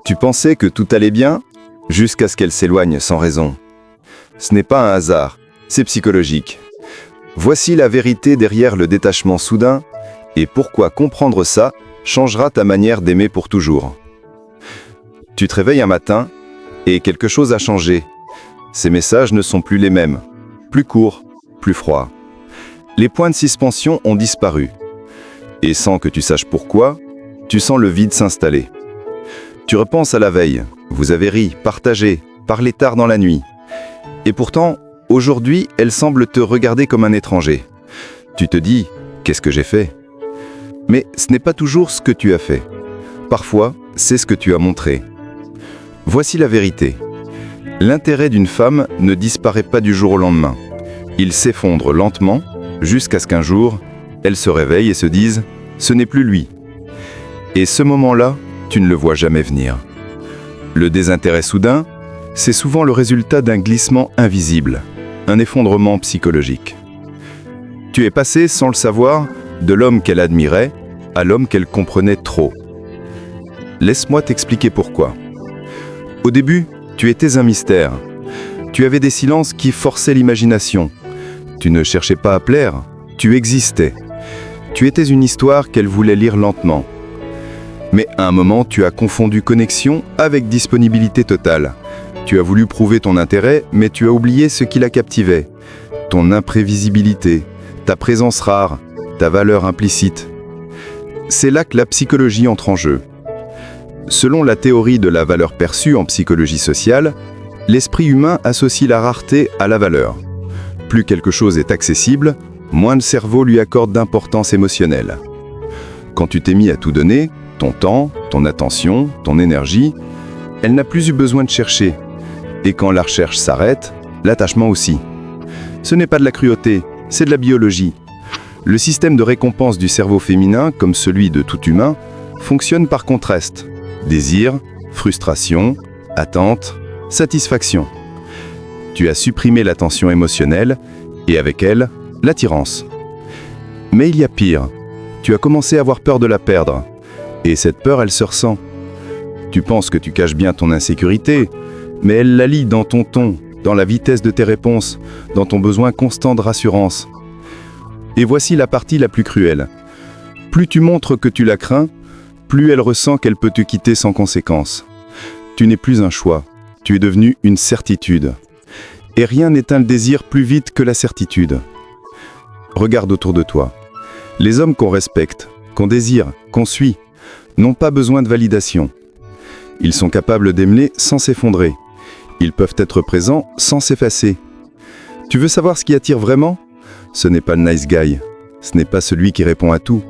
Tu pensais que tout allait bien jusqu'à ce qu'elle s'éloigne sans raison. Ce n'est pas un hasard, c'est psychologique. Voici la vérité derrière le détachement soudain et pourquoi comprendre ça changera ta manière d'aimer pour toujours. Tu te réveilles un matin et quelque chose a changé. Ces messages ne sont plus les mêmes, plus courts, plus froids. Les points de suspension ont disparu. Et sans que tu saches pourquoi, tu sens le vide s'installer. Tu repenses à la veille, vous avez ri, partagé, parlé tard dans la nuit. Et pourtant, aujourd'hui, elle semble te regarder comme un étranger. Tu te dis, qu'est-ce que j'ai fait ? Mais ce n'est pas toujours ce que tu as fait. Parfois, c'est ce que tu as montré. Voici la vérité. L'intérêt d'une femme ne disparaît pas du jour au lendemain. Il s'effondre lentement, jusqu'à ce qu'un jour, elle se réveille et se dise « ce n'est plus lui ». Et ce moment-là, tu ne le vois jamais venir. Le désintérêt soudain, c'est souvent le résultat d'un glissement invisible, un effondrement psychologique. Tu es passé, sans le savoir, de l'homme qu'elle admirait à l'homme qu'elle comprenait trop. Laisse-moi t'expliquer pourquoi. Au début, tu étais un mystère. Tu avais des silences qui forçaient l'imagination. Tu ne cherchais pas à plaire, tu existais. Tu étais une histoire qu'elle voulait lire lentement. Mais à un moment, tu as confondu connexion avec disponibilité totale. Tu as voulu prouver ton intérêt, mais tu as oublié ce qui la captivait. Ton imprévisibilité, ta présence rare, ta valeur implicite. C'est là que la psychologie entre en jeu. Selon la théorie de la valeur perçue en psychologie sociale, l'esprit humain associe la rareté à la valeur. Plus quelque chose est accessible, moins le cerveau lui accorde d'importance émotionnelle. Quand tu t'es mis à tout donner, ton temps, ton attention, ton énergie, elle n'a plus eu besoin de chercher. Et quand la recherche s'arrête, l'attachement aussi. Ce n'est pas de la cruauté, c'est de la biologie. Le système de récompense du cerveau féminin, comme celui de tout humain, fonctionne par contraste. Désir, frustration, attente, satisfaction. Tu as supprimé la tension émotionnelle et avec elle, l'attirance. Mais il y a pire. Tu as commencé à avoir peur de la perdre. Et cette peur, elle se ressent. Tu penses que tu caches bien ton insécurité, mais elle la lie dans ton ton, dans la vitesse de tes réponses, dans ton besoin constant de rassurance. Et voici la partie la plus cruelle. Plus tu montres que tu la crains, plus elle ressent qu'elle peut te quitter sans conséquence. Tu n'es plus un choix, tu es devenu une certitude. Et rien n'éteint le désir plus vite que la certitude. Regarde autour de toi. Les hommes qu'on respecte, qu'on désire, qu'on suit, n'ont pas besoin de validation. Ils sont capables d'aimer sans s'effondrer. Ils peuvent être présents sans s'effacer. Tu veux savoir ce qui attire vraiment ? Ce n'est pas le nice guy. Ce n'est pas celui qui répond à tout.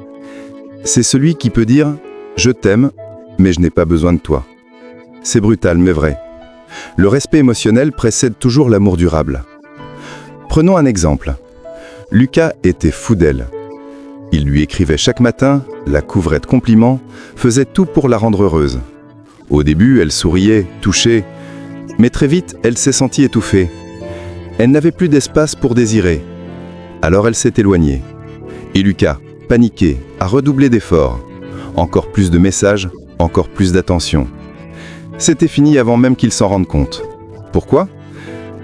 C'est celui qui peut dire « je t'aime, mais je n'ai pas besoin de toi ». C'est brutal, mais vrai. Le respect émotionnel précède toujours l'amour durable. Prenons un exemple. Lucas était fou d'elle. Il lui écrivait chaque matin, la couvrait de compliments, faisait tout pour la rendre heureuse. Au début, elle souriait, touchait, mais très vite, elle s'est sentie étouffée. Elle n'avait plus d'espace pour désirer. Alors elle s'est éloignée. Et Lucas, paniqué, a redoublé d'efforts. Encore plus de messages, encore plus d'attention. C'était fini avant même qu'il s'en rende compte. Pourquoi ?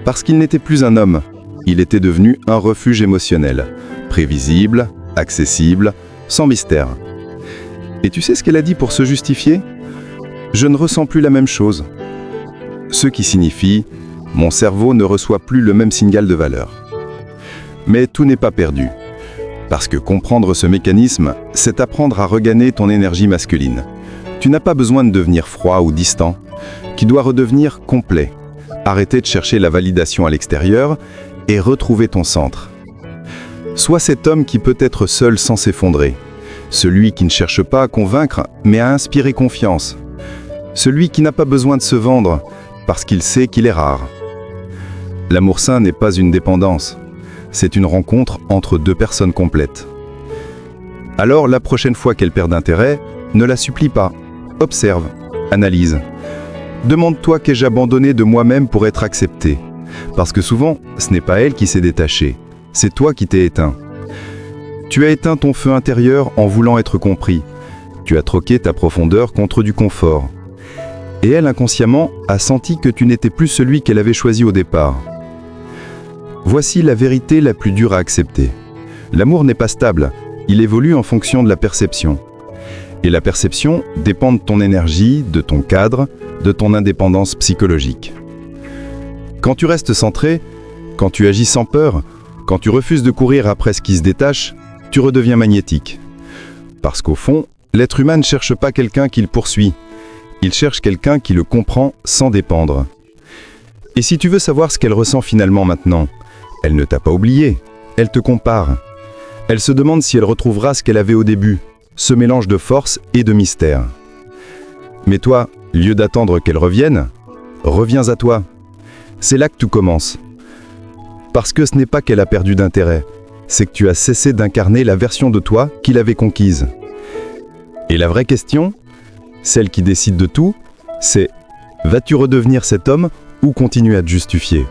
Parce qu'il n'était plus un homme. Il était devenu un refuge émotionnel, prévisible, accessible, sans mystère. Et tu sais ce qu'elle a dit pour se justifier ? Je ne ressens plus la même chose. Ce qui signifie, mon cerveau ne reçoit plus le même signal de valeur. Mais tout n'est pas perdu. Parce que comprendre ce mécanisme, c'est apprendre à regagner ton énergie masculine. Tu n'as pas besoin de devenir froid ou distant. Tu dois redevenir complet. Arrêter de chercher la validation à l'extérieur et retrouver ton centre. Sois cet homme qui peut être seul sans s'effondrer. Celui qui ne cherche pas à convaincre, mais à inspirer confiance. Celui qui n'a pas besoin de se vendre, parce qu'il sait qu'il est rare. L'amour sain n'est pas une dépendance. C'est une rencontre entre deux personnes complètes. Alors, la prochaine fois qu'elle perd d'intérêt, ne la supplie pas. Observe, analyse. Demande-toi qu'ai-je abandonné de moi-même pour être accepté. Parce que souvent, ce n'est pas elle qui s'est détachée. C'est toi qui t'es éteint. Tu as éteint ton feu intérieur en voulant être compris. Tu as troqué ta profondeur contre du confort. et elle inconsciemment a senti que tu n'étais plus celui qu'elle avait choisi au départ. Voici la vérité la plus dure à accepter. L'amour n'est pas stable, il évolue en fonction de la perception. Et la perception dépend de ton énergie, de ton cadre, de ton indépendance psychologique. Quand tu restes centré, quand tu agis sans peur, quand tu refuses de courir après ce qui se détache, tu redeviens magnétique. Parce qu'au fond, l'être humain ne cherche pas quelqu'un qu'il poursuit. Il cherche quelqu'un qui le comprend sans dépendre. Et si tu veux savoir ce qu'elle ressent finalement maintenant, elle ne t'a pas oublié, elle te compare. Elle se demande si elle retrouvera ce qu'elle avait au début, ce mélange de force et de mystère. Mais toi, lieu d'attendre qu'elle revienne, reviens à toi. C'est là que tout commence. Parce que ce n'est pas qu'elle a perdu d'intérêt, c'est que tu as cessé d'incarner la version de toi qu'il avait conquise. Et la vraie question, celle qui décide de tout, c'est vas-tu redevenir cet homme ou continuer à te justifier ?